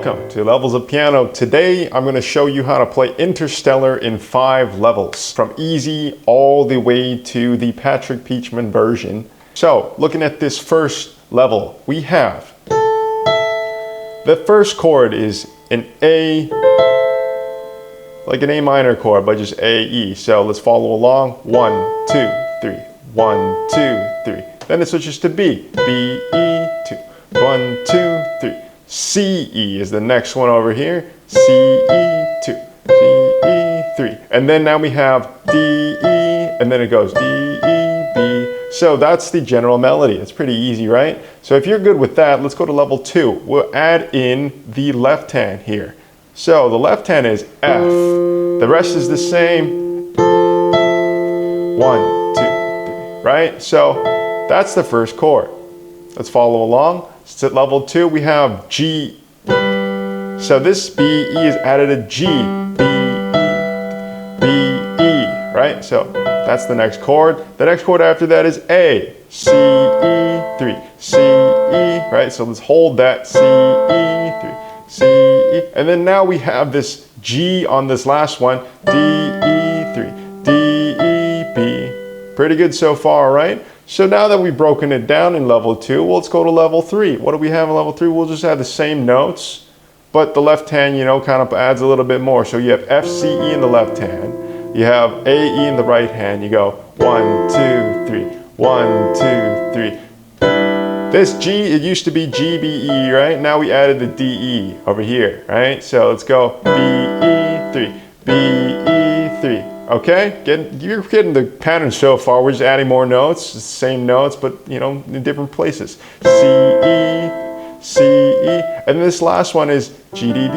Welcome to Levels of Piano. Today I'm going to show you how to play Interstellar in 5 levels, from easy all the way to the Patrick Pietschmann version. So, looking at this first level, we have the first chord is an A, like an A minor chord, but just A, E. So let's follow along. 1, 2, 3. 1, 2, 3. Then it switches to B. B, E, 2. 1, 2, 3. C, E is the next one over here. C, E, 2. C, E, 3. And then now we have D, E, and then it goes D, E, B. So that's the general melody. It's pretty easy, right? So if you're good with that, let's go to level 2. We'll add in the left hand here. So the left hand is F. The rest is the same. 1, 2, 3, right? So that's the first chord. Let's follow along. So at level 2, we have G. So this B, E is added a G. B, E, B, E, right? So that's the next chord. The next chord after that is A. C, E, 3. C, E, right? So let's hold that. C, E, 3. C, E. And then now we have this G on this last one. D, E, 3. D, E, B. Pretty good so far, right? So now that we've broken it down in level 2, well, let's go to level 3. What do we have in level 3? We'll just have the same notes, but the left hand, kind of adds a little bit more. So you have F, C, E in the left hand. You have A, E in the right hand. You go 1, 2, 3. 1, 2, 3. This G, it used to be G, B, E, right? Now we added the D, E over here, right? So let's go B, E, 3. B, E, 3. Okay, you're getting the pattern so far. We're just adding more notes, the same notes, but in different places. C, E, C, E, and this last one is G, D, B,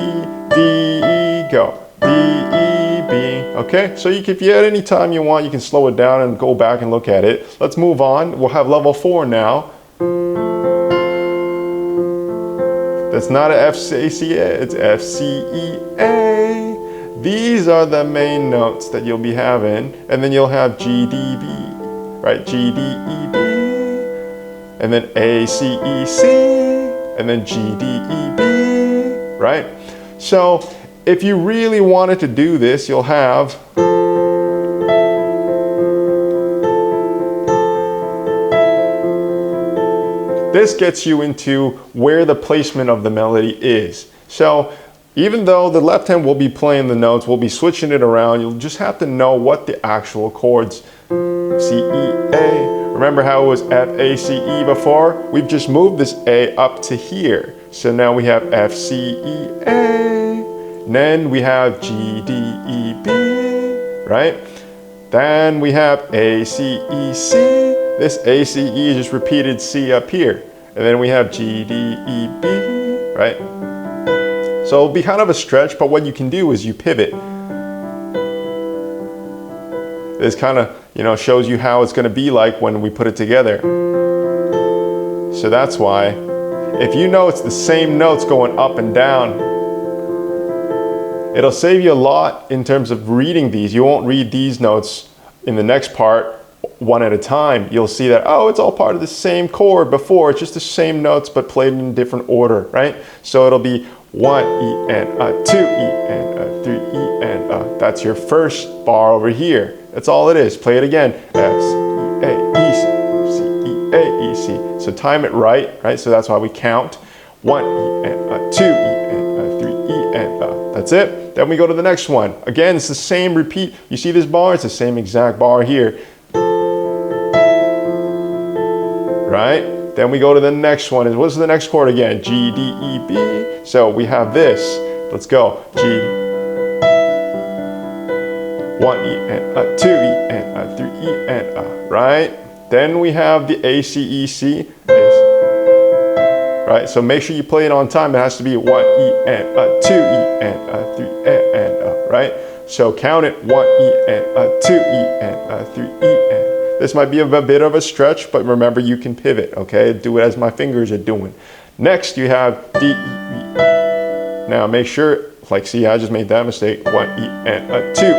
D, E, go. D, E, B. Okay, so if you at any time you want, you can slow it down and go back and look at it. Let's move on. We'll have level 4 now. That's not an F, C, C, A, it's F, C, E, A. These are the main notes that you'll be having, and then you'll have G, D, B, right? G, D, E, B, and then A, C, E, C, and then G, D, E, B, right? So if you really wanted to do this, you'll have this gets you into where the placement of the melody is. So even though the left hand will be playing the notes, we'll be switching it around, you'll just have to know what the actual chords. C, E, A. Remember how it was F, A, C, E before? We've just moved this A up to here. So now we have F, C, E, A. And then we have G, D, E, B, right? Then we have A, C, E, C. This A, C, E is just repeated C up here. And then we have G, D, E, B, right? So it'll be kind of a stretch, but what you can do is you pivot. This kind of, shows you how it's going to be like when we put it together. So that's why, if you know it's the same notes going up and down, it'll save you a lot in terms of reading these. You won't read these notes in the next part one at a time. You'll see that, oh, it's all part of the same chord before. It's just the same notes, but played in a different order, right? So it'll be 1 E and a, 2 E and a, 3 E and a. That's your first bar over here. That's all it is. Play it again. F, C, E, A, E, C, C, E, A, E, C. So time it right? So that's why we count. 1 E and a, 2 E and a, 3 E and a. That's it. Then we go to the next one. Again, it's the same repeat. You see this bar? It's the same exact bar here. Right? Then we go to the next one. What's the next chord again? G, D, E, B. So we have this. Let's go. G, 1 E and a, 2 E and a, 3 E and a, right? Then we have the A, C, E, C. Right? So make sure you play it on time. It has to be 1 E and a, 2 E and a, 3 E and a, right? So count it. 1 E and a, 2 E and a, 3 E and. This might be a bit of a stretch, but remember you can pivot, okay? Do it as my fingers are doing. Next you have D, E, B. Now make sure, see, I just made that mistake. 1 E and a, 2 E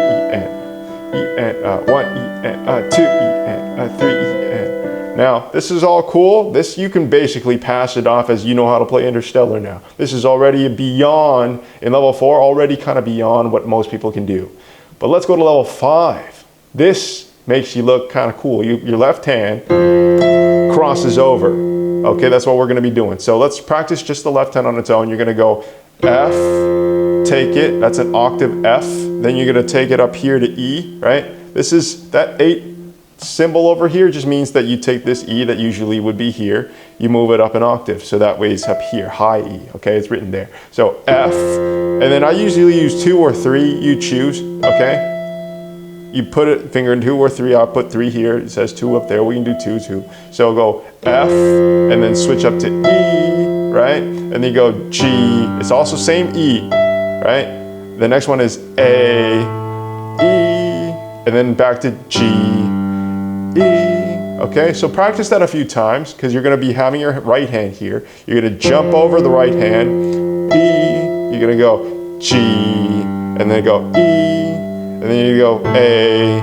and a, 1 E and a, 2 E and a, 3 E and. Now, this is all cool. This, you can basically pass it off as you know how to play Interstellar now. This is already beyond, in level 4, already kind of beyond what most people can do. But let's go to level 5. This makes you look kind of cool. Your left hand crosses over. Okay, that's what we're going to be doing. So let's practice just the left hand on its own. You're going to go F, take it, that's an octave F. Then you're going to take it up here to E, right? This is, that 8 symbol over here just means that you take this E that usually would be here, you move it up an octave, so that way it's up here, high E, okay, it's written there. So F, and then I usually use 2 or 3, you choose, okay? You put it, finger in 2 or 3, I'll put 3 here, it says 2 up there, we can do 2 too. So go F, and then switch up to E, right? And then you go G, it's also same E, right? The next one is A, E, and then back to G, E, okay? So practice that a few times because you're going to be having your right hand here. You're going to jump over the right hand, E, you're going to go G, and then go E, and then you go A,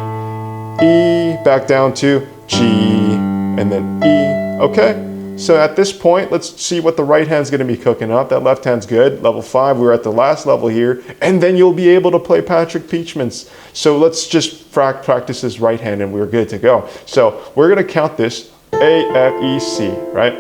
E, back down to G, and then E, okay? So at this point, let's see what the right hand's going to be cooking up. That left hand's good. Level 5, we're at the last level here. And then you'll be able to play Patrick Pietschmann's. So let's just practice this right hand and we're good to go. So we're going to count this A, F, E, C, right?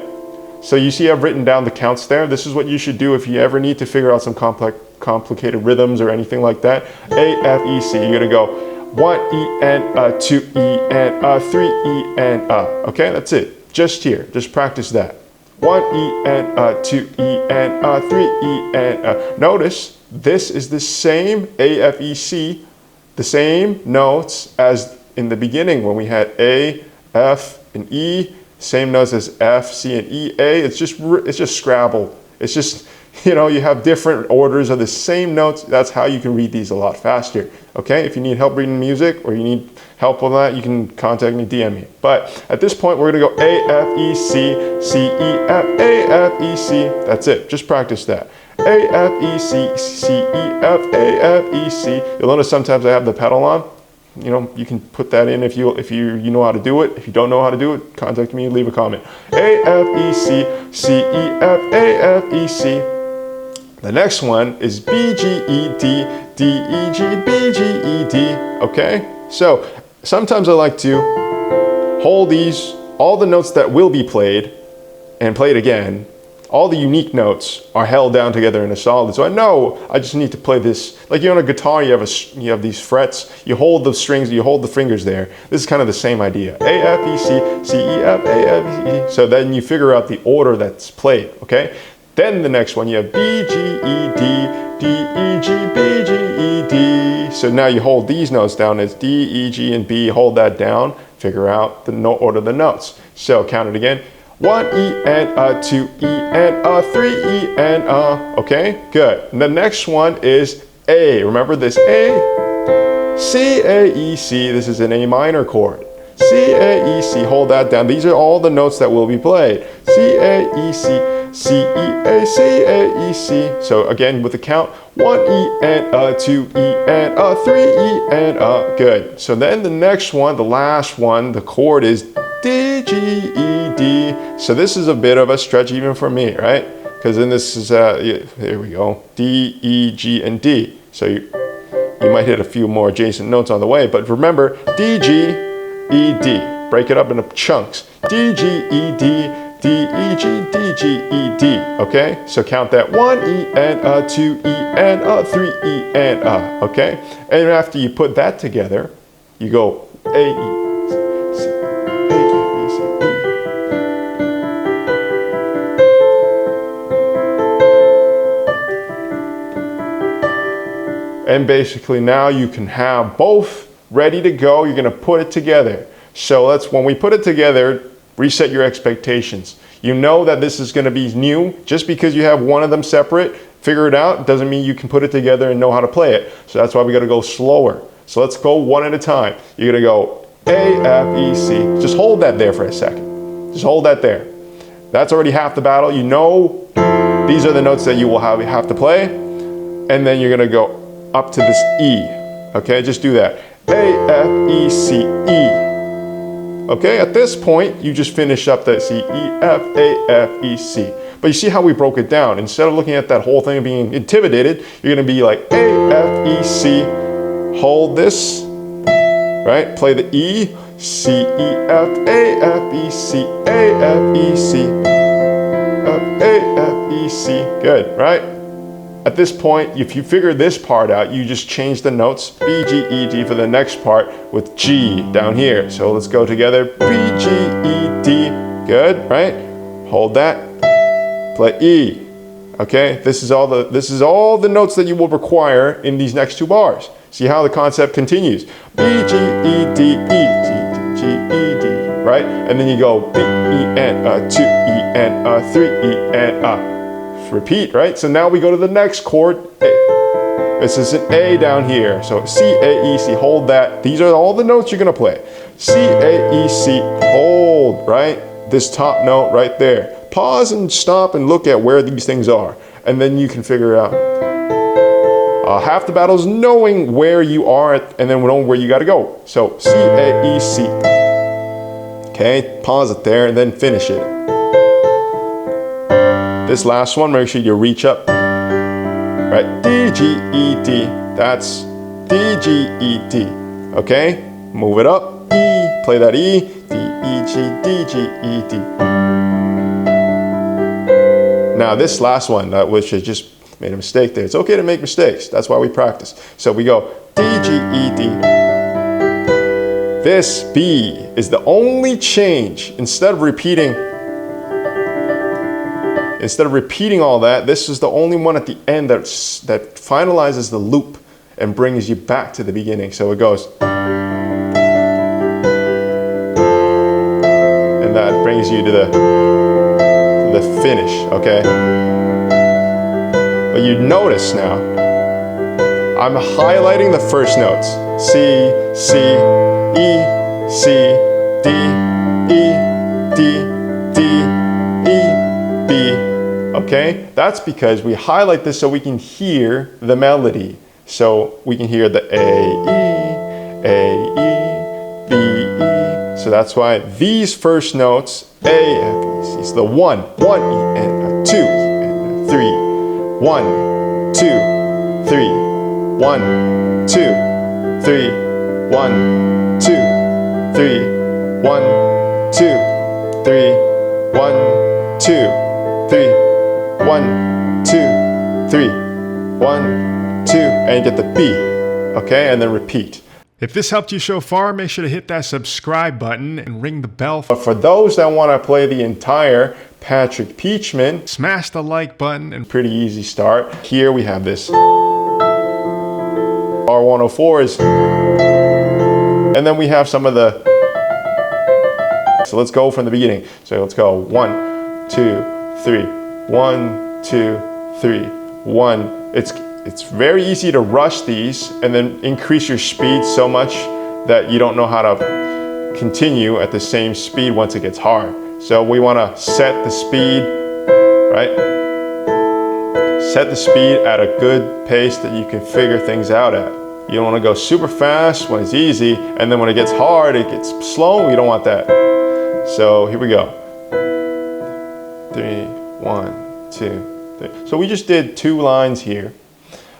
So you see I've written down the counts there. This is what you should do if you ever need to figure out some complicated rhythms or anything like that. A, F, E, C. You're going to go 1 E, N, 2 E, N, 3 E, N, okay, that's it. Just here, just practice that. 1 E, N, 2 E, N, 3 E, N. Notice this is the same A, F, E, C, the same notes as in the beginning when we had A, F, and E. Same notes as F, C, and E, A. It's just Scrabble. It's just, you know, you have different orders of the same notes. That's how you can read these a lot faster. Okay, if you need help reading music or you need help with that, you can contact me, DM me. But at this point, we're gonna go A, F, E, C, C, E, F, A, F, E, C. That's it, just practice that. A, F, E, C, C, E, F, A, F, E, C. You'll notice sometimes I have the pedal on. You know, you can put that in if you know how to do it. If you don't know how to do it, contact me, leave a comment. A, F, E, C, C, E, F, A, F, E, C. The next one is B, G, E, D, D, E, G, B, G, E, D, okay? So sometimes I like to hold these, all the notes that will be played and played again, all the unique notes are held down together in a solid. So I know I just need to play this, like you're on a guitar, you have these frets, you hold the strings, you hold the fingers there. This is kind of the same idea. A, F, E, C, C, E, F, A, F, E. So then you figure out the order that's played, okay? Then the next one, you have B, G, E, D, D, E, G, B, G, E, D. So now you hold these notes down as D, E, G, and B. Hold that down. Figure out the note order of the notes. So count it again. 1 E, N, 2 E, N, 3 E, N, okay? Good. And the next one is A. Remember this A? C, A, E, C. This is an A minor chord. C, A, E, C. Hold that down. These are all the notes that will be played. C, A, E, C. C, E, A, C, A, E, C. So again, with the count, 1 E, N, 2 E, N, 3 E, N, good. So then the next one, the last one, the chord is D, G, E, D. So this is a bit of a stretch even for me, right? Because then this is, there we go, D, E, G, and D. So you might hit a few more adjacent notes on the way, but remember, D, G, E, D. Break it up into chunks. D, G, E, D, D, E, G, D, G, E, D, okay? So count that 1 E, N, 2 E, N, 3 E, N, okay? And after you put that together, you go A, E, C, A, E, C, E. And basically now you can have both ready to go. You're gonna put it together. So when we put it together, reset your expectations. You know that this is going to be new. Just because you have one of them separate, figure it out, doesn't mean you can put it together and know how to play it. So that's why we got to go slower. So let's go one at a time. You're going to go A, F, E, C. Just hold that there for a second. Just hold that there. That's already half the battle. You know these are the notes that you will have to play. And then you're going to go up to this E. Okay, just do that. A, F, E, C, E. Okay, at this point, you just finish up that C, E, F, A, F, E, C. But you see how we broke it down. Instead of looking at that whole thing being intimidated, you're gonna be like A, F, E, C, hold this, right? Play the E, C, E, F, A, F, E, C, A, F, E, C, F, A, F, E, C. Good, right? At this point, if you figure this part out, you just change the notes, B, G, E, D for the next part with G down here. So let's go together, B, G, E, D. Good, right? Hold that, play E. Okay, this is all the notes that you will require in these next two bars. See how the concept continues. B, G, E, D, E, G, G, E, D, right? And then you go B, E, N, 2, E, N, 3, E, N, repeat, right? So now we go to the next chord, A. This is an A down here. So C, A, E, C, hold that. These are all the notes you're gonna play. C, A, E, C, hold, right? This top note right there. Pause and stop and look at where these things are. And then you can figure out. Half the battle is knowing where you are and then knowing where you gotta go. So C, A, E, C. Okay, pause it there and then finish it. This last one, make sure you reach up, right? D, G, E, D, that's D, G, E, D, okay? Move it up, E, play that E, D, E, G, D, G, E, D. Now this last one, which I just made a mistake there. It's okay to make mistakes, that's why we practice. So we go D, G, E, D. This B is the only change. Instead of repeating all that, this is the only one at the end that finalizes the loop and brings you back to the beginning. So it goes. And that brings you to the finish, okay? But you notice now, I'm highlighting the first notes. C, C, E, C, D, E, D, D, E, B. Okay, that's because we highlight this so we can hear the melody. So we can hear the A, E, B, E. So that's why these first notes, A, F, E, C, is the 1, E, and a 2, and a 3. 1, 2, 3, 1, 2, 3, 1, 2, 3, 1, 2, 3, 1, 2, 3. 1, 2, 3, 1, 2, and you get the B, okay, and then repeat. If this helped you so far, make sure to hit that subscribe button and ring the bell. But for those that want to play the entire Patrick Pietschmann, smash the like button and pretty easy start. Here we have this R104s, and then we have some of the, so let's go from the beginning. So let's go 1, 2, 3. 1, 2, 3, 1. It's very easy to rush these and then increase your speed so much that you don't know how to continue at the same speed once it gets hard. So we want to set the speed, right? Set the speed at a good pace that you can figure things out at. You don't want to go super fast when it's easy, and then when it gets hard, it gets slow. You don't want that. So here we go. 3, 1, 2, 3. So we just did 2 lines here.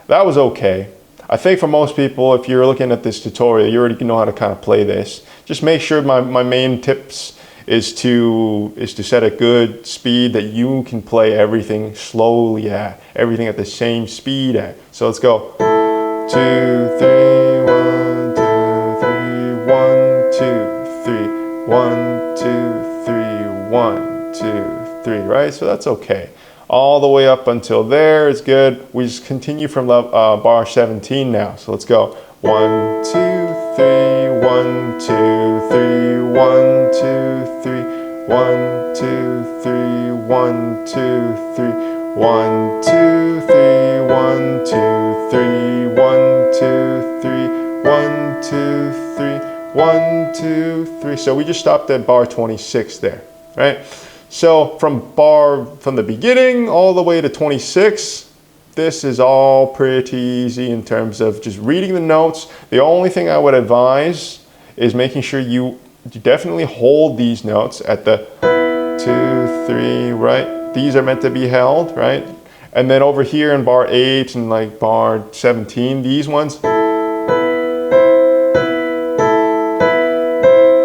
That was okay. I think for most people, if you're looking at this tutorial, you already know how to kind of play this. Just make sure my main tips is to set a good speed that you can play everything slowly at, everything at the same speed at. So let's go. 2, 3, 1, 2, 3, 1, 2, 3, 1, 2, 3, 1, 2, 3, right? So that's okay. All the way up until there is good. We just continue from bar 17 now. So let's go. 1, 2, 3, 1, 2, 3, 1, 2, 3, 1, 2, 3, 1, 2, 3, 1, 2, 3, 1, 2, 3, 1, 2, 3, 1, 2, 3, 1, 2, 3. So we just stopped at bar 26 there, right? So from the beginning all the way to 26, this is all pretty easy in terms of just reading the notes. The only thing I would advise is making sure you you definitely hold these notes at the 2, 3, right? These are meant to be held, right? And then over here in bar 8 and like bar 17, these ones,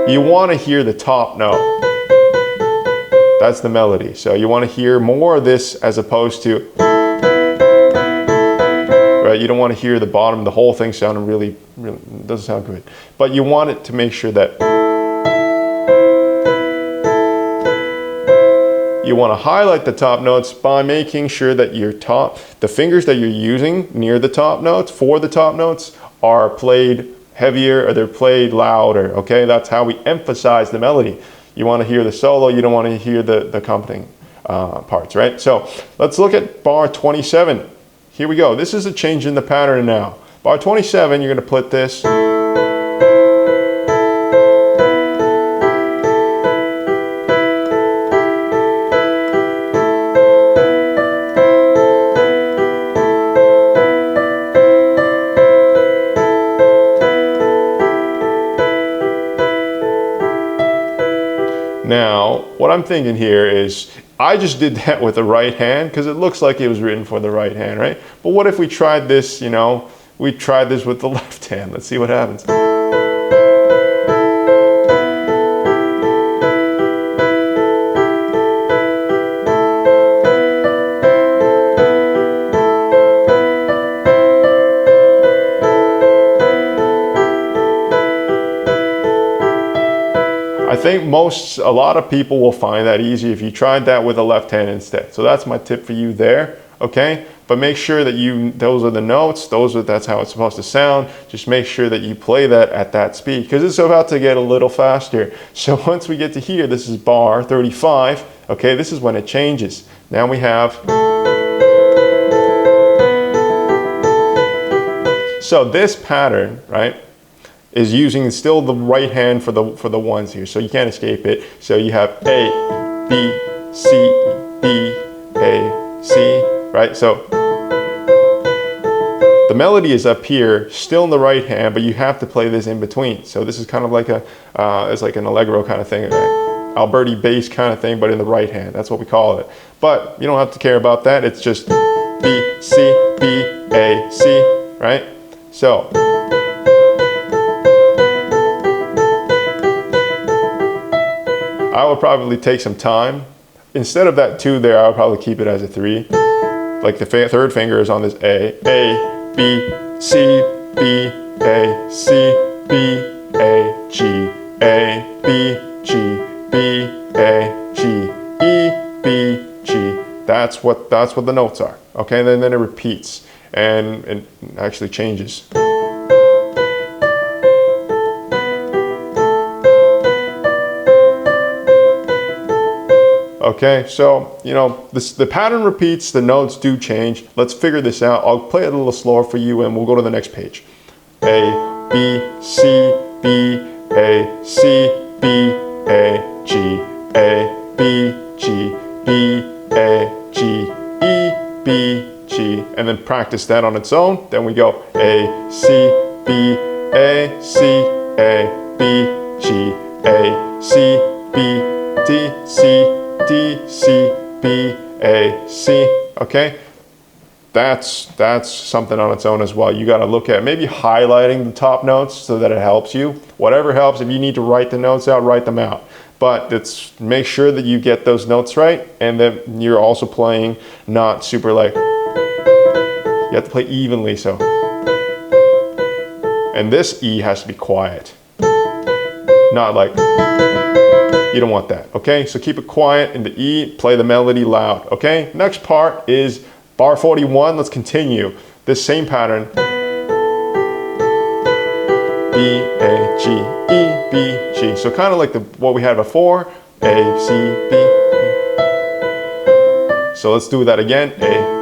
you want to hear the top note. That's the melody. So you want to hear more of this as opposed to, right? You don't want to hear the bottom, the whole thing sounding really, it doesn't sound good. But you want it to make sure that you want to highlight the top notes by making sure that the fingers that you're using near the top notes, for the top notes, are played heavier or they're played louder, okay? That's how we emphasize the melody. You want to hear the solo, you don't want to hear the accompanying parts, right? So let's look at bar 27. Here we go. This is a change in the pattern now. Bar 27, you're going to put this. Now, what I'm thinking here is, I just did that with the right hand because it looks like it was written for the right hand, right? But what if we tried this, you know, we tried this with the left hand. Let's see what happens. I think a lot of people will find that easy if you tried that with a left hand instead. So that's my tip for you there, okay? But make sure that those are the notes, that's how it's supposed to sound. Just make sure that you play that at that speed because it's about to get a little faster. So once we get to here, this is bar 35, okay? This is when it changes. Now we have, so this pattern, right, is using still the right hand for the ones here, so you can't escape it. So you have A, B, C, B, A, C, right? So the melody is up here, still in the right hand, but you have to play this in between. So this is kind of like it's like an allegro kind of thing, Alberti bass kind of thing, but in the right hand. That's what we call it. But you don't have to care about that. It's just B, C, B, A, C, right? So I would probably take some time. Instead of that 2 there, I would probably keep it as a 3. Like the third finger is on this A, B, C, B, A, C, B, A, G, A, B, G, B, A, G, E, B, G. That's what the notes are. Okay, and then it repeats and it actually changes. Okay, so, you know, the pattern repeats, the notes do change. Let's figure this out. I'll play it a little slower for you and we'll go to the next page. A, B, C, B, A, C, B, A, G, A, B, G, B, A, G, E, B, G. And then practice that on its own. Then we go A, C, B, A, C, A, B, G, A, C, B, D, C, D, C, B, A, C, okay? That's something on its own as well. You gotta look at maybe highlighting the top notes so that it helps you. Whatever helps, if you need to write the notes out, write them out. But make sure that you get those notes right and that you're also playing not super like, you have to play evenly, so. And this E has to be quiet. Not like, you don't want that, okay? So keep it quiet in the E, play the melody loud, okay? Next part is bar 41, let's continue. This same pattern. B, A, G, E, B, G. So kind of like what we had before, A, C, B. So let's do that again, A.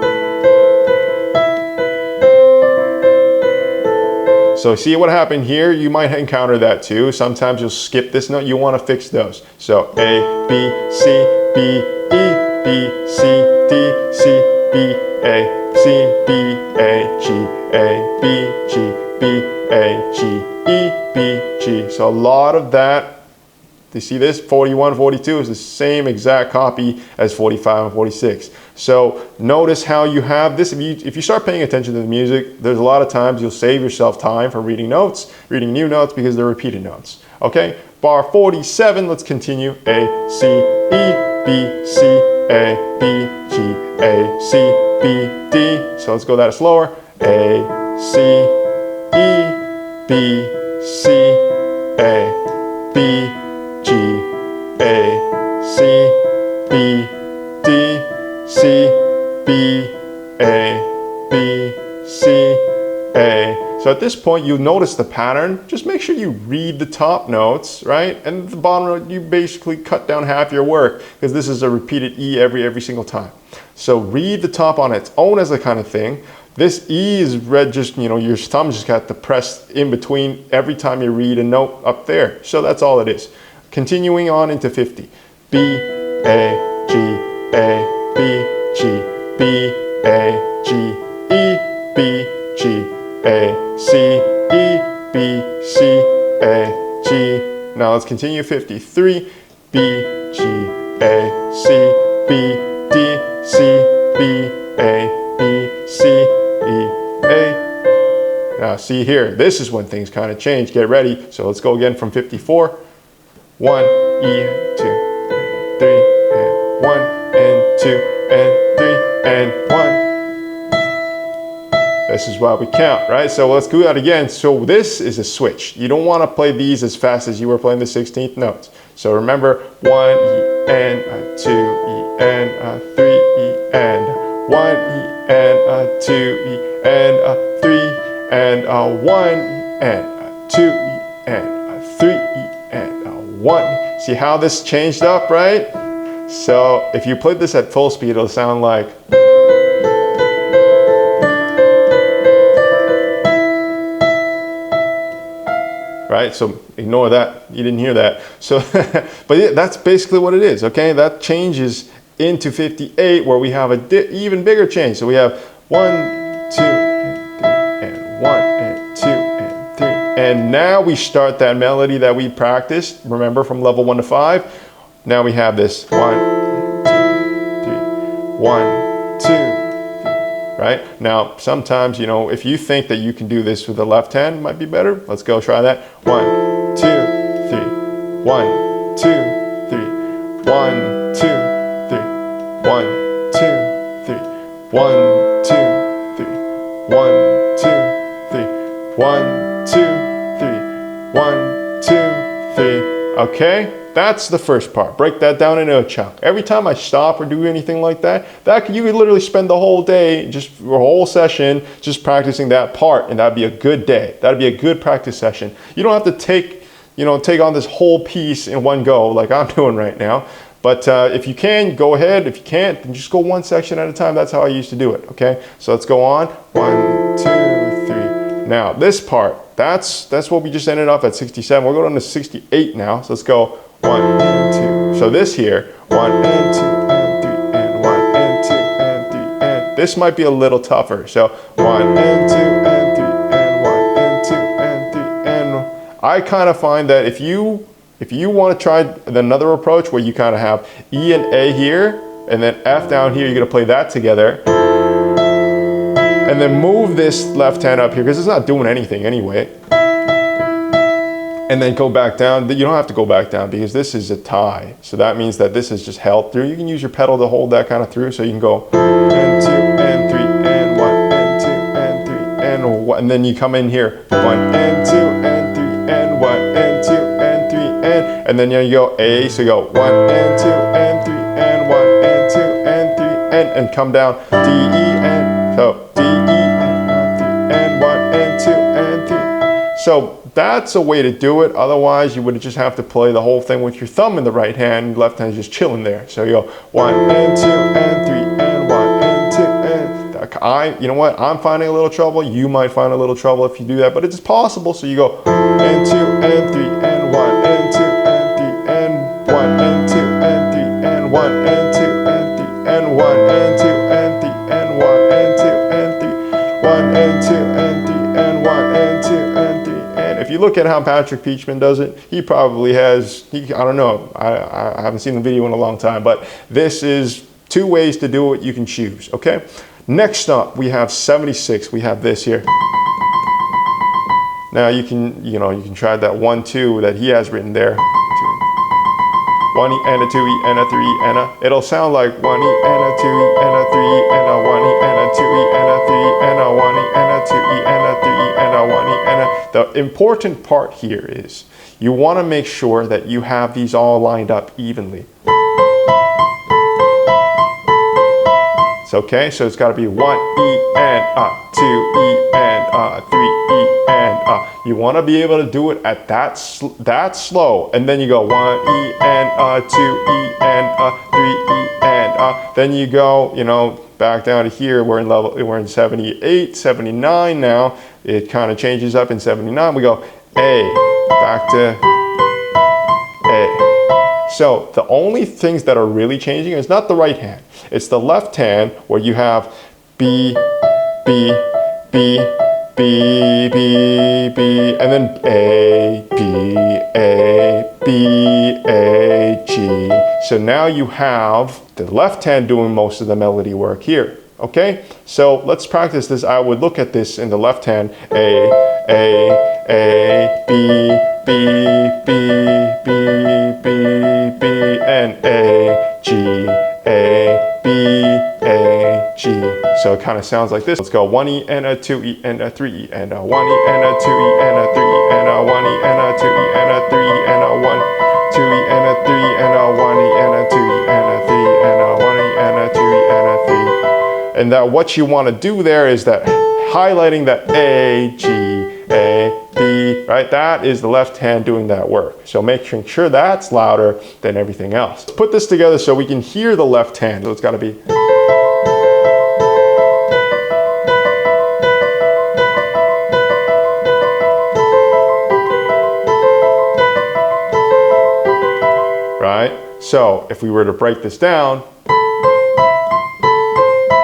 So see what happened here? You might encounter that too. Sometimes you'll skip this note. You want to fix those. So A, B, C, B, E, B, C, D, C, B, A, C, B, A, G, A, B, G, B, A, G, E, B, G. So a lot of that You see this? 41, 42 is the same exact copy as 45 and 46. So notice how you have this. If you start paying attention to the music, there's a lot of times you'll save yourself time for reading notes, reading new notes, because they're repeated notes. Okay, bar 47, let's continue. A, C, E, B, C, A, B, G, A, C, B, D. So let's go that slower. A, C, E, B, C, A, B, G, A, C, B, D, C, B, A, B, C, A. So at this point, you notice the pattern. Just make sure you read the top notes, right? And the bottom note, you basically cut down half your work, because this is a repeated E every single time. So read the top on its own as a kind of thing. This E is read just, your thumb just got to press in between every time you read a note up there. So that's all it is. Continuing on into 50. B, A, G, A, B, G, B, A, G, E, B, G, A, C, E, B, C, A, G. Now let's continue 53. B, G, A, C, B, D, C, B, A, B, C, E, A. Now see here, this is when things kind of change. Get ready. So let's go again from 54. 1, E, 2, 3, and 1, and 2, and 3, and 1. This is why we count, right? So let's do that again. So this is a switch. You don't want to play these as fast as you were playing the 16th notes. So remember, 1 E and 2 E and 3 E and 1 E and 2 E and 3 and 1 E and 2 E and 3 E and 1. See how this changed up, right? So if you played this at full speed, it'll sound like. Right? So ignore that. You didn't hear that. So, but yeah, that's basically what it is. Okay, that changes into 58, where we have a even bigger change. So we have 1, 2, and 3, and 1, and 2, and 3, and now we start that melody that we practiced. Remember, from level 1 to 5. Now we have this 1, 2, 3, 1, 2. Right? Now, sometimes, if you think that you can do this with the left hand, it might be better. Let's go try that. 1, 2, 3. 1, 2, 3. 1, 2, 3. 1, 2, 3. 1, 2, 3. 1, 2, 3. 1, 2, 3. 1, 2, 3. Okay? That's the first part. Break that down into a chunk. Every time I stop or do anything like that, you could literally spend the whole day, just a whole session, just practicing that part, and that'd be a good day. That'd be a good practice session. You don't have to take on this whole piece in one go like I'm doing right now. But if you can, go ahead. If you can't, then just go one section at a time. That's how I used to do it. Okay. So let's go on. 1, 2, 3. Now this part, that's what we just ended off at 67. We're going to 68 now. So let's go. 1 and 2. So this here, 1 and 2 and 3 and 1 and 2 and 3 and this might be a little tougher. So 1 and 2 and 3 and 1 and 2 and 3 and I kind of find that if you want to try another approach where you kind of have E and A here and then F down here, you're going to play that together. And then move this left hand up here because it's not doing anything anyway. And then go back down. You don't have to go back down because this is a tie. So that means that this is just held through. You can use your pedal to hold that kind of through. So you can go and 2 and 3 and 1 and 2 and 3 and 1. And then you come in here 1 and 2 and 3 and 1 and 2 and 3 and then you go A. So you go 1 and 2 and 3 and 1 and 2 and 3 and come down D, E, and so D, E, and 3 and 1 and 2 and 3. So that's a way to do it. Otherwise, you would just have to play the whole thing with your thumb in the right hand, left hand just chilling there. So you go 1 and 2 and 3 and 1 and 2 and you know what? I'm finding a little trouble. You might find a little trouble if you do that, but it's possible. So you go and 2 and 3 and 1 and 2 and 3 and 1 and 2 and 3 and 1 and 2 and 3 and 1 and 2 and 3 and 1 and 2 and 3 1 and 2 and 3 and 1 and 2 and 3 and if you look look at how Patrick Pietschmann does it, he probably has, I don't know, I haven't seen the video in a long time, but this is 2 ways to do it, you can choose, okay? Next up, we have 76, we have this here. Now you can try that 1, 2 that he has written there. 1 E and a 2 E and a 3 E and a. It'll sound like 1 E and a 2 E and a 3 E and a 1 E and a 2 E and a 3 E and a 1 E and a 2 E and a 3 E and a 1 E and a. The important part here is you want to make sure that you have these all lined up evenly. It's okay, so it's got to be 1 E and a 2 E and a 3 E and a. You want to be able to do it at that slow, and then you go 1 E and a 2 E and a 3 E and a. Then you go, back down to here. We're in 78, 79 now. It kind of changes up in 79. We go A, back to A. So the only things that are really changing is not the right hand. It's the left hand where you have B, B, B, B, B, B, and then A, B, A, B, A, G. So now you have the left hand doing most of the melody work here. Okay? So let's practice this. I would look at this in the left hand. A, B, B, B, B, B, B, and A, G, A, B, A, G. So it kind of sounds like this. Let's go 1 E and a 2 E and a 3 E and a 1 E and a 2 E and a 3 E and a 1 E and a 2 E and a 3 E and a 1, 2 E and a 3 and a 1 E and a 2 E and a 3 and a 1 E and a 2 E and a 3. And that what you want to do there is that highlighting that A, G, A, B, right? That is the left hand doing that work. So making sure that's louder than everything else. Put this together so we can hear the left hand. So it's got to be. Right? So if we were to break this down,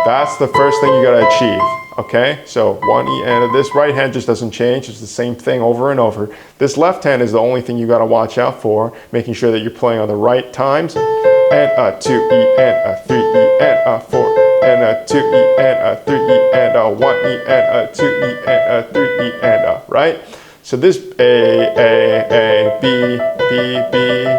that's the first thing you got to achieve. Okay, so 1 E and this right hand just doesn't change. It's the same thing over and over. This left hand is the only thing you got to watch out for, making sure that you're playing on the right times. And a 2 E and a 3 E and a 4 and a 2 E and a 3 E and a 1 E and a 2 E and a 3 E and a, right? So this A, B, B, B,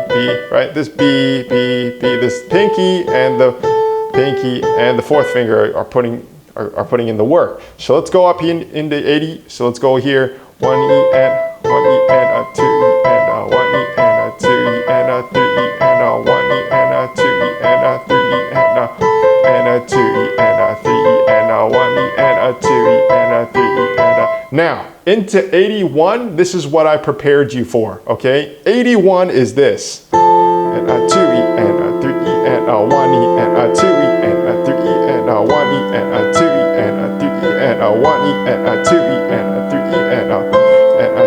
B, right? This B, B, B, this pinky and the fourth finger are putting in the work. So let's go up into 80. So let's go here. 1 E and 1 E and a 2 E and a 1 E and a 2 E and a 3 E and a 1 E and a 2 E and a 3 E and a 2 E and a 3 E and a 1 E and a 2 E and a 3 E and a. Now into 81. This is what I prepared you for. Okay, 81 is this. And a 2 E and a 3 E and a 1 E and a 2 E and a 3 E and a 1 E and a 2 E and a 3 E and a 1 E and a 2 E and a 3 E and a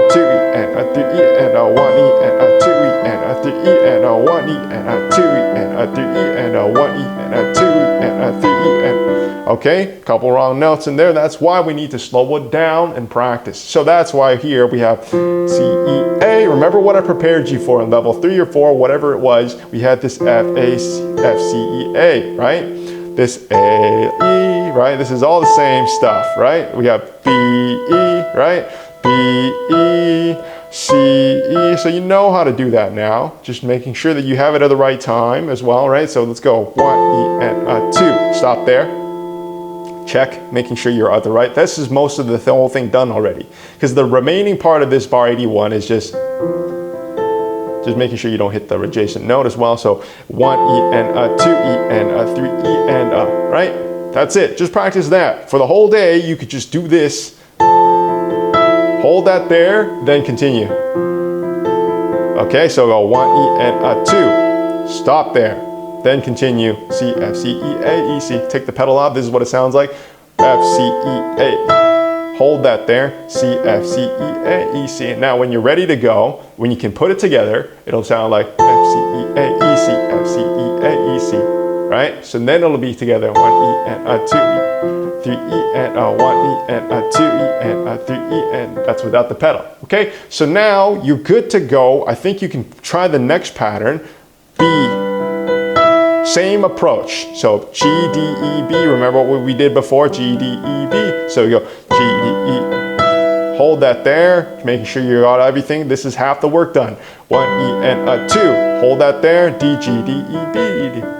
2 E and a 3 E and a 1 E and a 2 E and a 3 E and a 1 E and a 2 E and a 3 E and a 1 E and a 2 E and a 3 E and. Okay, couple wrong notes in there. That's why we need to slow it down and practice. So that's why here we have C, E, A. Remember what I prepared you for in level 3 or 4, whatever it was. We had this F, A, F, C, E, A, right? This A, E, right? This is all the same stuff, right? We have B, E, right? B, E, C, E. So you know how to do that now. Just making sure that you have it at the right time as well, right? So let's go 1, E, and a 2. Stop there. Check, making sure you're at the right. This is most of the whole thing done already. Because the remaining part of this bar 81 is just making sure you don't hit the adjacent note as well. So 1 E and a 2 E and a 3 E and a, right? That's it. Just practice that. For the whole day, you could just do this. Hold that there, then continue. Okay, so go 1 E and a 2. Stop there. Then continue. C, F, C, E, A, E, C. Take the pedal out. This is what it sounds like. F, C, E, A. Hold that there. C, F, C, E, A, E, C. Now when you're ready to go, when you can put it together, it'll sound like F, C, E, A, E, C, F, C, E, A, E, C. right? So then it'll be together 1E and a 2E, 3E and a 1E and a 2E and a 3E, and that's without the pedal, okay? So now you're good to go. I think you can try the next pattern, B. Same approach. So G, D, E, B. Remember what we did before? G, D, E, B. So you go G, D, E. Hold that there, making sure you got everything. This is half the work done. 1E and a 2. Hold that there. D, G, D, E, B.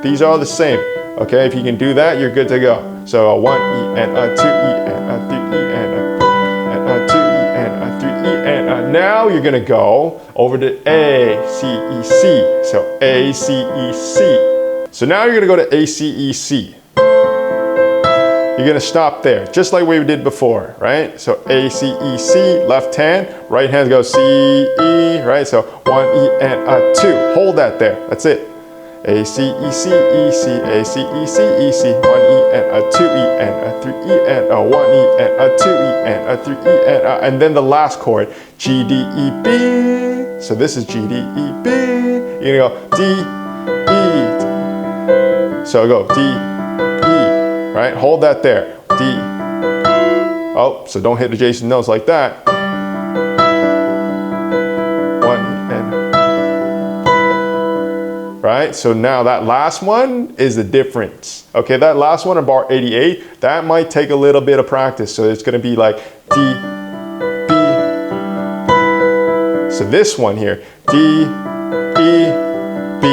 These are the same. Okay, if you can do that, you're good to go. So a 1E and a 2E and a 3E and a 2E and a 3E and a. Now you're gonna go over to A, C, E, C. So A, C, E, C. So now you're gonna go to A, C, E, C. You're gonna stop there, just like we did before, right? So A, C, E, C, left hand, right hand goes C, E, right? So 1E and a 2. Hold that there, that's it. A, C, E, C, E, C, A, C, E, C, E, C, 1E and a 2E and a 3E and a 1E and a 2E and a 3E and then the last chord, G, D, E, B. So this is G, D, E, B. You're gonna go D, E. So go D, E, right? Hold that there, D. Oh, so don't hit adjacent notes like that. 1 and, right? So now that last one is the difference. Okay, that last one in bar 88, that might take a little bit of practice. So it's gonna be like D, B. So this one here, D, E, B.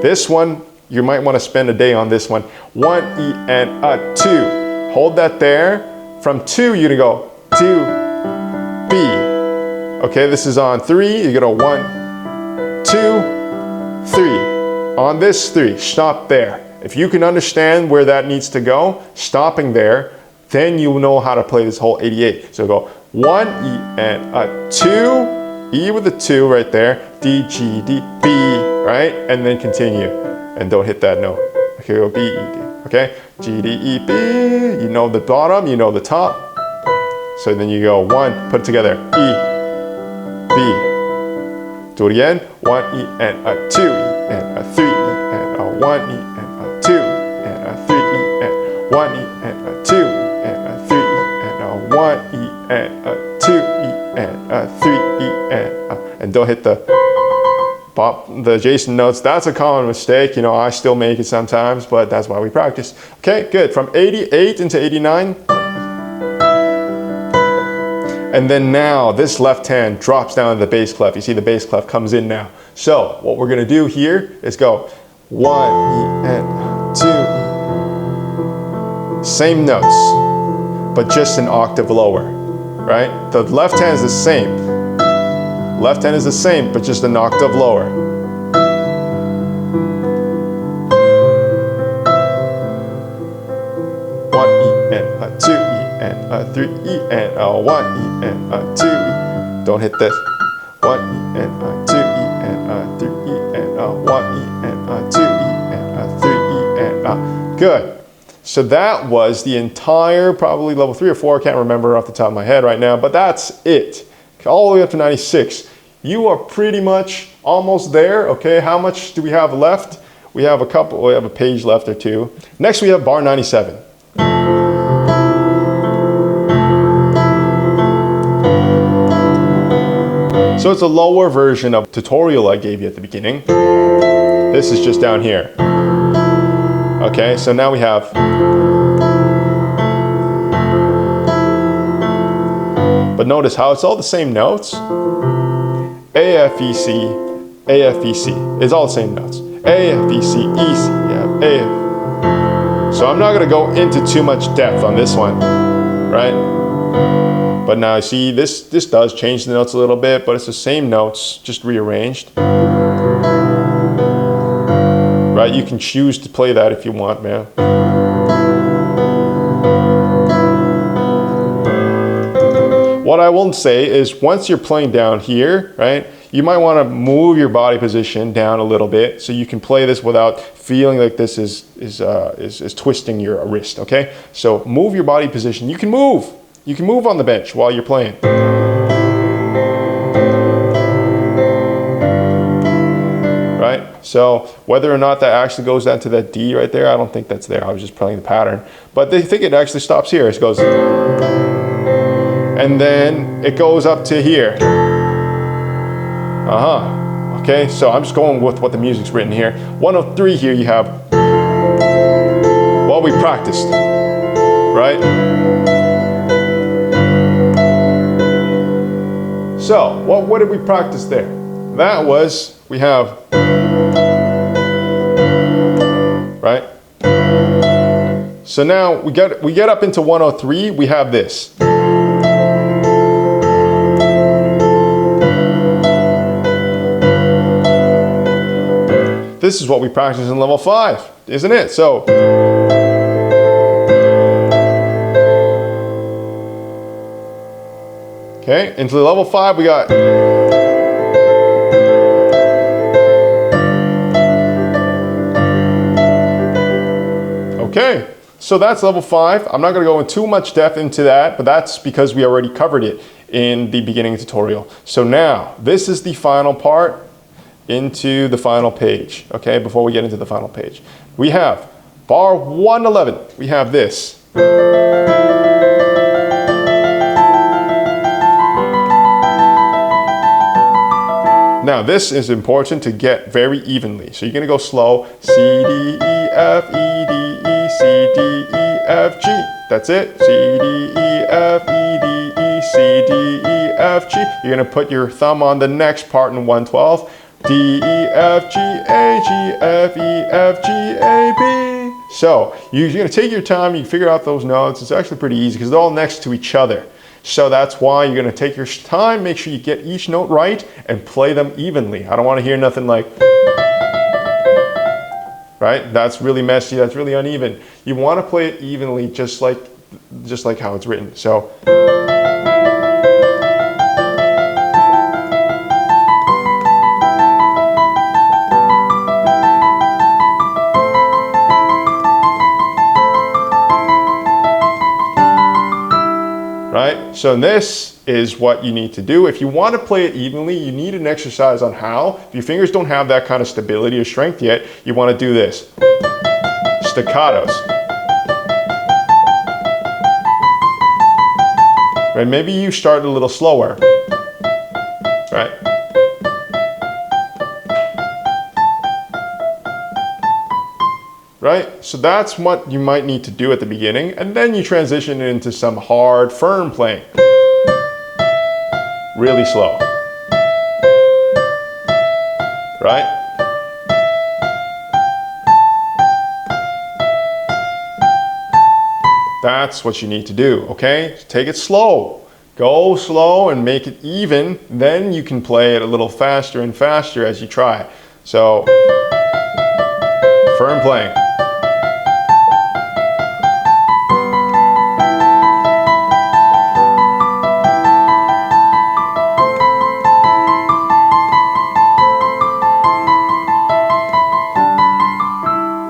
This one, you might want to spend a day on this one. 1E and a 2. Hold that there. From 2, you're going to go 2, B. Okay, this is on 3. You're going to 1, 2, 3. On this 3, stop there. If you can understand where that needs to go, stopping there, then you know how to play this whole 88. So go 1E and a 2. E with a 2 right there. D, G, D, B, right? And then continue. And don't hit that note. Okay, go B, E, D. Okay? G, D, E, B. You know the bottom, you know the top. So then you go 1, put it together. E, B. Do it again. 1E and a 2E and a 3E and a 1E and a 2 and a 3E and 1E and a 2E and a 3E and a 1E and a 2E and a 3E and don't hit the adjacent notes. That's a common mistake. You know, I still make it sometimes, but that's why we practice. Okay, good. From 88 into 89. And then now this left hand drops down to the bass clef. You see the bass clef comes in now. So what we're gonna do here is go 1E and 2E. Same notes, but just an octave lower, right? The left hand is the same. Left hand is the same, but just an octave lower. One E and a 2E and a 3E and a 1E and a 2E. Don't hit this. 1E and a 2E and a 3E and a 1E and a 2E and a 3E and a. Good. So that was the entire, probably level 3 or 4, I can't remember off the top of my head right now, but that's it. All the way up to 96. You are pretty much almost there, okay? How much do we have left? We have a couple, we have a page left or two. Next we have bar 97. So it's a lower version of the tutorial I gave you at the beginning. This is just down here. Okay, so now we have but notice how it's all the same notes. A, F, E, C, A, F, E, C. It's all the same notes. A, F, E, C, E, C. Yeah, A, F. So I'm not gonna go into too much depth on this one, right? But now see, this does change the notes a little bit, but it's the same notes, just rearranged. Right, you can choose to play that if you want, man. What I will say is once you're playing down here, right, you might want to move your body position down a little bit so you can play this without feeling like this is twisting your wrist, okay? So move your body position. You can move. You can move on the bench while you're playing. Right? So whether or not that actually goes down to that D right there, I don't think that's there. I was just playing the pattern. But they think it actually stops here. It goes, and then it goes up to here. Okay, so I'm just going with what the music's written here. 103 here you have, well, we practiced, right? So, what did we practice there? That was, we have, right? So now we get up into 103, we have this. This is what we practice in level 5, isn't it? So, okay, into level 5 we got, okay, so that's level 5. I'm not going to go in too much depth into that, but that's because we already covered it in the beginning tutorial. So now, this is the final part into the final page, okay, before we get into the final page. We have bar 111, we have this. Now this is important to get very evenly. So you're gonna go slow, C, D, E, F, E, D, E, C, D, E, F, G. That's it, C, D, E, F, E, D, E, C, D, E, F, G. You're gonna put your thumb on the next part in 112. D, E, F, G, A, G, F, E, F, G, A, B. So you're gonna take your time, you figure out those notes. It's actually pretty easy because they're all next to each other. So that's why you're gonna take your time, make sure you get each note right and play them evenly. I don't wanna hear nothing like, right? That's really messy, that's really uneven. You wanna play it evenly just like how it's written. So. Right? So this is what you need to do. If you want to play it evenly, you need an exercise on how. If your fingers don't have that kind of stability or strength yet, you want to do this. Staccatos. Right? Maybe you start a little slower. Right? Right? So that's what you might need to do at the beginning, and then you transition into some hard, firm playing. Really slow. Right? That's what you need to do, okay? Take it slow. Go slow and make it even, then you can play it a little faster and faster as you try. So, firm playing.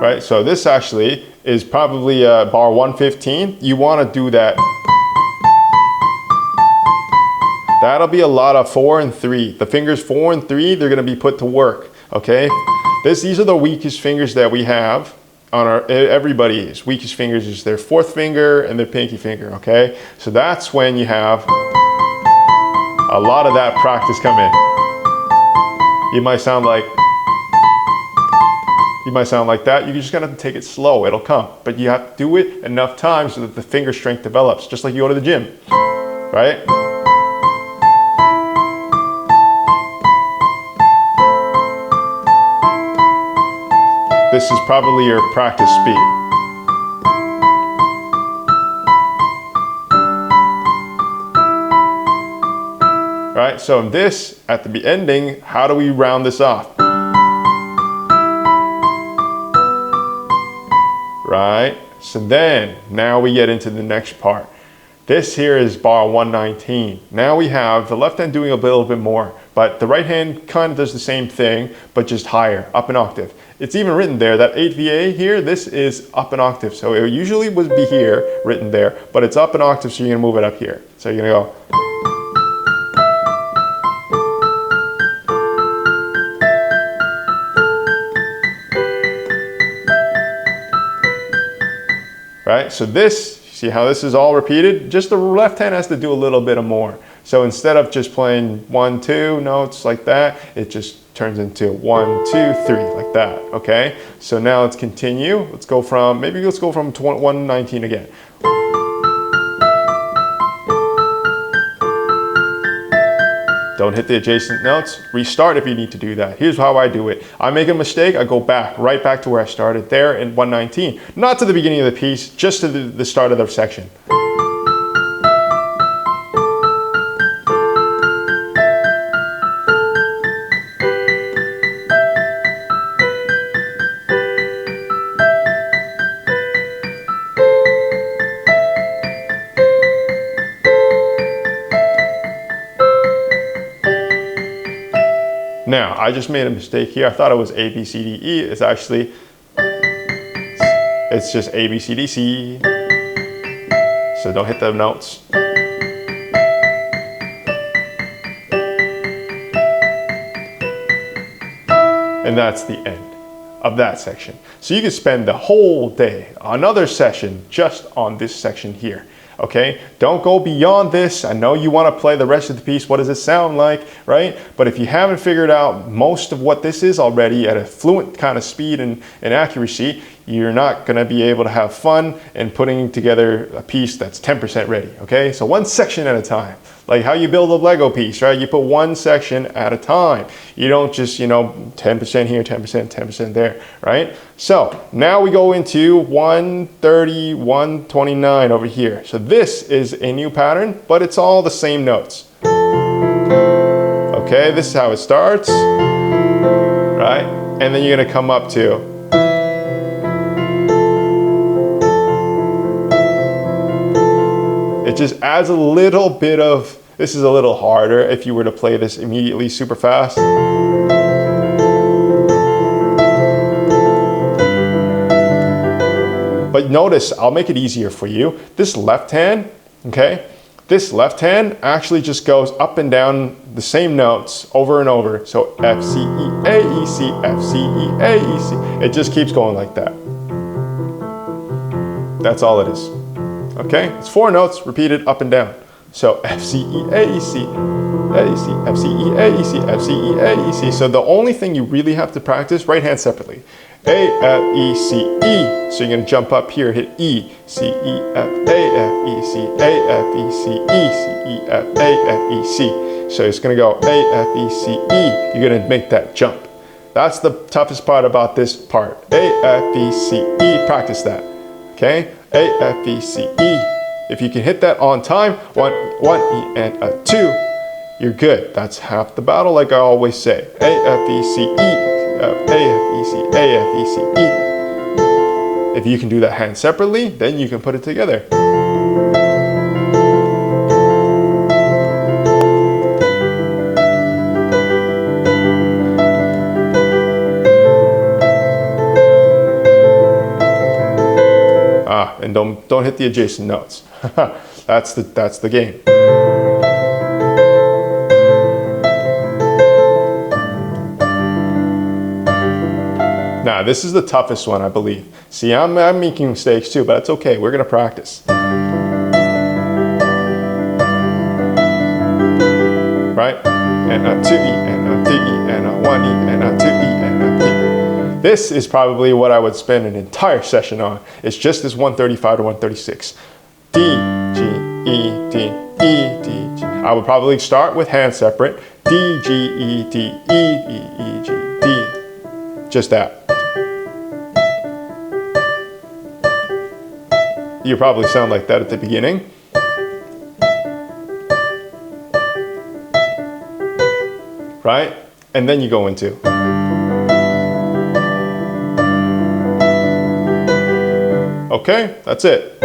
Right, so this actually is probably bar 115. You want to do that. That'll be a lot of 4 and 3. The fingers 4 and 3, they're going to be put to work. Okay, these are the weakest fingers that we have on everybody's weakest fingers is their 4th finger and their pinky finger. Okay, so that's when you have a lot of that practice come in. You might sound like that. You're just gonna have to take it slow. It'll come, but you have to do it enough times so that the finger strength develops, just like you go to the gym, right? This is probably your practice speed. Right, so this, at the ending, how do we round this off? Right, so then, now we get into the next part. This here is bar 119. Now we have the left hand doing a little bit more, but the right hand kind of does the same thing, but just higher, up an octave. It's even written there, that 8VA here, this is up an octave. So it usually would be here, written there, but it's up an octave, so you're gonna move it up here. So you're gonna go. right? So this, see how this is all repeated? Just the left hand has to do a little bit more. So instead of just playing 1, 2 notes like that, it just turns into 1, 2, 3 like that, okay? So now let's continue. Let's go from 119 again. Don't hit the adjacent notes. Restart if you need to do that. Here's how I do it. I make a mistake, I go back, right back to where I started there in 119. Not to the beginning of the piece, just to the start of the section. Now, I just made a mistake here. I thought it was A, B, C, D, E. It's actually, it's just A, B, C, D, C. So don't hit the notes. And that's the end of that section. So you can spend the whole day, another session, just on this section here. Okay, don't go beyond this. I know you want to play the rest of the piece. What does it sound like, right? But if you haven't figured out most of what this is already at a fluent kind of speed and accuracy, you're not going to be able to have fun in putting together a piece that's 10% ready, okay? So one section at a time. Like how you build a Lego piece, right? You put one section at a time. You don't just, 10% here, 10%, 10% there, right? So now we go into 130, 129 over here. So this is a new pattern, but it's all the same notes. Okay, this is how it starts, right? And then you're gonna come up to it just adds a little bit of, this is a little harder if you were to play this immediately super fast. But notice, I'll make it easier for you. This left hand, okay? This left hand actually just goes up and down the same notes over and over. So F, C, E, A, E, C, F, C, E, A, E, C. It just keeps going like that. That's all it is. Okay, it's 4 notes repeated up and down. So F, C, E, A, E, C, A, E, C, F, C, E, A, E, C, F, C, E, A, E, C. So the only thing you really have to practice, right hand separately. A, F, E, C, E. So you're gonna jump up here, hit E, C, E, F, A, F, E, C, A, F, E, C, E, C, E, F, A, F, E, C. So it's gonna go A, F, E, C, E. You're gonna make that jump. That's the toughest part about this part. A, F, E, C, E, practice that, okay? A, F, E, C, E. If you can hit that on time, 1, E, and a 2, you're good. That's half the battle, like I always say. A, F, E, C, E, A, F, E, C, A, F, E, C, E. If you can do that hand separately, then you can put it together. And don't hit the adjacent notes. That's the game. Now this is the toughest one, I believe. See, I'm making mistakes too, but it's okay. We're gonna practice. Right? And a 2 E, and a 3 E, and a 1 E, and a 2 E, and a 3 E. This is probably what I would spend an entire session on. It's just this 135 to 136. D, G, E, D, E, D, G. I would probably start with hand separate. D, G, E, D, E, E, E, G, D. Just that. You probably sound like that at the beginning. Right? And then you go into. Okay, that's it.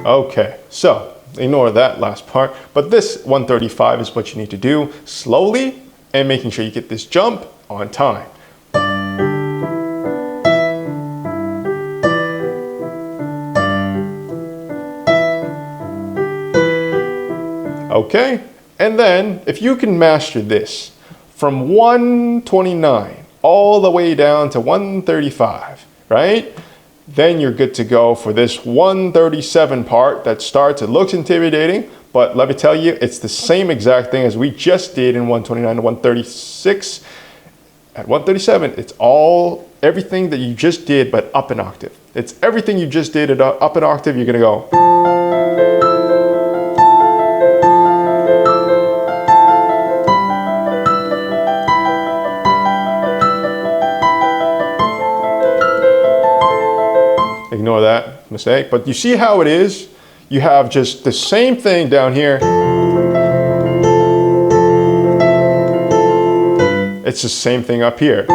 Okay, so ignore that last part, but this 135 is what you need to do slowly and making sure you get this jump on time. Okay, and then if you can master this, from 129 all the way down to 135, right? Then you're good to go for this 137 part that starts. It looks intimidating, but let me tell you, it's the same exact thing as we just did in 129 to 136. At 137, it's everything that you just did, but up an octave. It's everything you just did up an octave. You're gonna go. Ignore that mistake, but you see how it is? You have just the same thing down here. It's the same thing up here.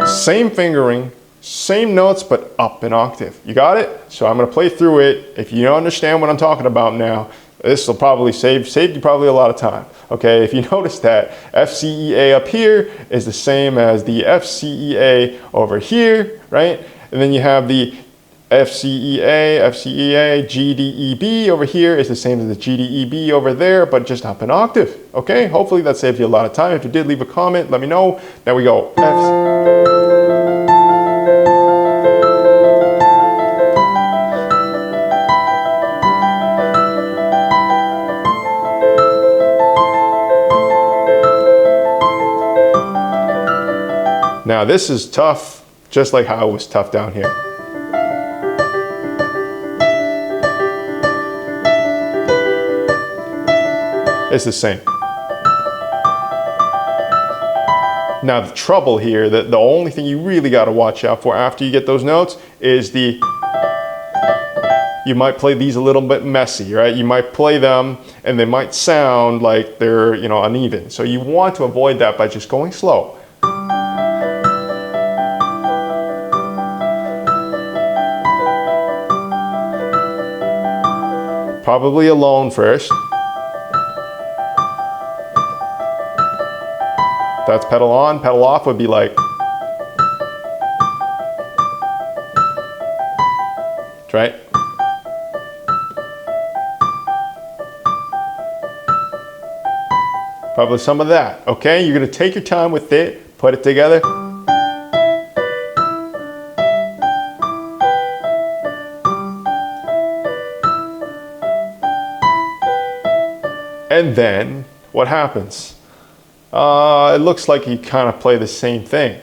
Same fingering, same notes, but up an octave. You got it? So I'm gonna play through it. If you don't understand what I'm talking about now, this will probably save you probably a lot of time. Okay, if you notice that F, C, E, A up here is the same as the F, C, E, A over here, right? And then you have the F, C, E, A, F, C, E, A, G, D, E, B over here is the same as the G, D, E, B over there, but just up an octave. Okay, hopefully that saved you a lot of time. If you did, leave a comment, let me know. There we go. F. Now this is tough, just like how it was tough down here. It's the same. Now the trouble here, the only thing you really got to watch out for after you get those notes is you might play these a little bit messy, right? You might play them and they might sound like they're, uneven. So you want to avoid that by just going slow. Probably alone first. That's pedal on, pedal off would be like. Right? Probably some of that, okay? You're gonna take your time with it, put it together. And then, what happens? It looks like you kind of play the same thing.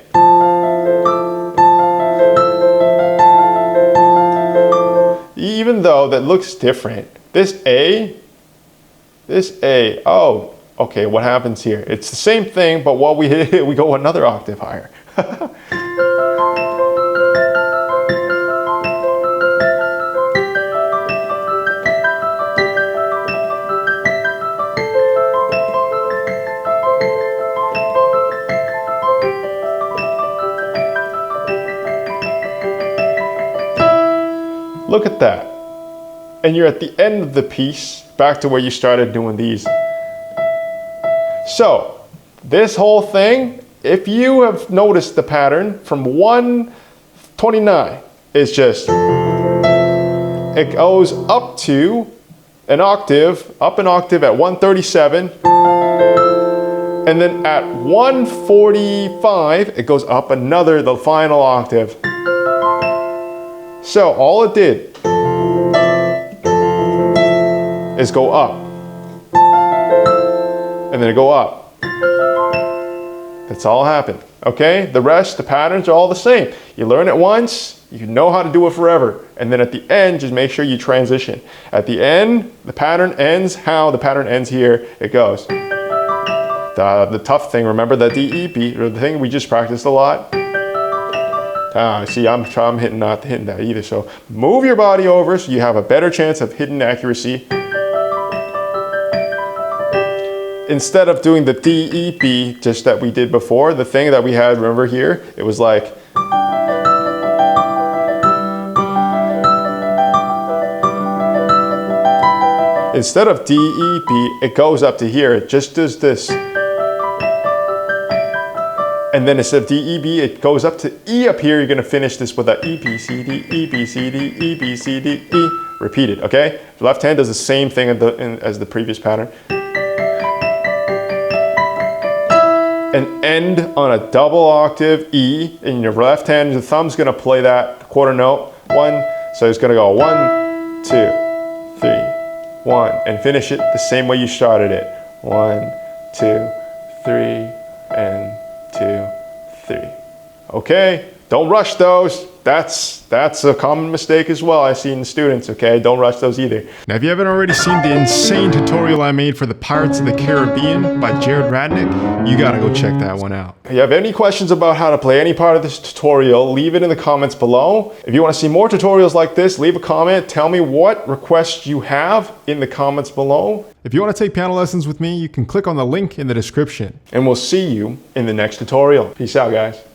Even though that looks different. This A, oh, okay, what happens here? It's the same thing, but what we hit, we go another octave higher. Look at that. And you're at the end of the piece, back to where you started doing these. So, this whole thing, if you have noticed the pattern from 129, it's just, it goes up to an octave, up an octave at 137, and then at 145, it goes up the final octave. So all it did is go up, and then it go up. That's all happened, okay? The rest, the patterns are all the same. You learn it once, you know how to do it forever. And then at the end, just make sure you transition. At the end, the pattern ends how the pattern ends here, it goes. The tough thing, remember the D, E, B, or the thing we just practiced a lot? See, I'm not hitting that either. So move your body over so you have a better chance of hitting accuracy. Instead of doing the D, E, B, just that we did before, the thing that we had, remember here, it was like, instead of D, E, B, it goes up to here. It just does this. And then instead of D, E, B, it goes up to E up here. You're gonna finish this with a E, B, C, D, E, B, C, D, E, B, C, D, E. Repeated, okay? The left hand does the same thing as the previous pattern. and end on a double octave E. In your left hand, the thumb's gonna play that quarter note. 1, so it's gonna go 1, 2, 3, 1, and finish it the same way you started it. 1, 2, 3, and 2, 3. Okay, don't rush those. That's a common mistake as well I see in students, okay? Don't rush those either. Now, if you haven't already seen the insane tutorial I made for the Pirates of the Caribbean by Jarrod Radnich, you gotta go check that one out. If you have any questions about how to play any part of this tutorial, leave it in the comments below. If you wanna see more tutorials like this, leave a comment. Tell me what requests you have in the comments below. If you wanna take piano lessons with me, you can click on the link in the description. And we'll see you in the next tutorial. Peace out, guys.